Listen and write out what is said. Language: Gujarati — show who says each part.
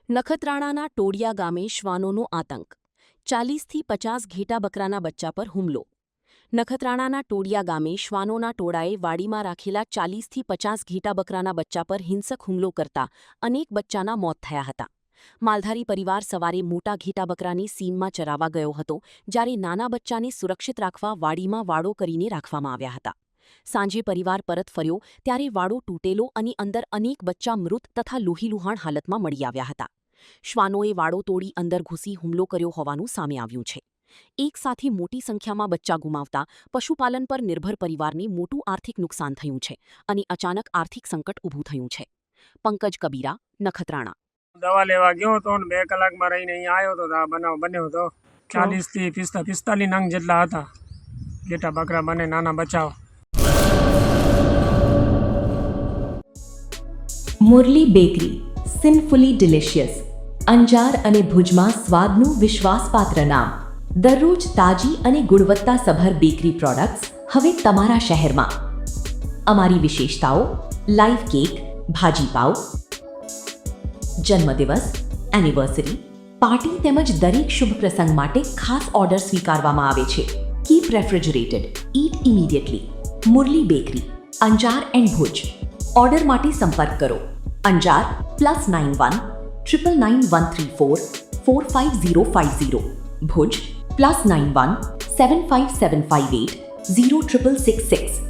Speaker 1: નખત્રાણાના ટોડિયા ગામે શ્વાનોનો આતંક 40થી 50 ઘેટા બકરાના બચ્ચા પર હુમલો નખત્રાણાના ટોડિયા ગામે શ્વાનોના ટોળાએ વાડીમાં રાખેલા 40થી 50 ઘેટા બકરાના બચ્ચા પર હિંસક હુમલો કરતા અનેક બચ્ચાના મોત થયા હતા. માલધારી પરિવાર સવારે મોટા ઘેટા બકરાની સીમમાં ચરાવવા ગયો હતો, જ્યારે નાના બચ્ચાને સુરક્ષિત રાખવા વાડીમાં વાડો કરીને રાખવામાં આવ્યા હતા. સાંજે પરિવાર પરત ફર્યો ત્યારે વાડો તૂટેલો અને અંદર અનેક બચ્ચા મૃત તથા લોહીલુહાણ હાલતમાં મળી આવ્યા હતા. શ્વાનોએ વાડો તોડી અંદર ઘૂસી હુમલો કર્યો હોવાનું સામે આવ્યું છે. એક સાથે મોટી સંખ્યામાં બચ્ચા ગુમાવતા પશુપાલન પર નિર્ભર પરિવારને મોટું આર્થિક નુકસાન થયું છે અને અચાનક આર્થિક સંકટ ઊભું થયું છે. પંકજ કબીરા, નખત્રાણા.
Speaker 2: દવા લેવા ગયો હતો ને 2 કલાકમાં રહીને અહીંયા આવ્યો તો આ બનાવ બન્યો હતો. 40થી 45 નંગ જેટલા હતા ઘેટા બકરા, બંને નાના બચ્ચાઓ.
Speaker 3: Murli bakery, sinfully delicious. Anjar અને ભુજમાં સ્વાદનું વિશ્વાસપાત્ર નામ. દરરોજ તાજી અને ગુણવત્તાસભર બેકરી પ્રોડક્ટ્સ હવે તમારા શહેરમાં. અમારી વિશેષતાઓ: લાઈવ કેક, ભાજી પાવ, જન્મદિવસ, એનિવર્સરી, પાર્ટી તેમજ દરેક શુભ પ્રસંગ માટે ખાસ ઓર્ડર સ્વીકારવામાં આવે છે. Keep refrigerated, eat immediately. Murli bakery, Anjar and Bhuj. Order માટે સંપર્ક કરો. અંજાર +91 999 134 45050. ભુજ +91 75758 0666.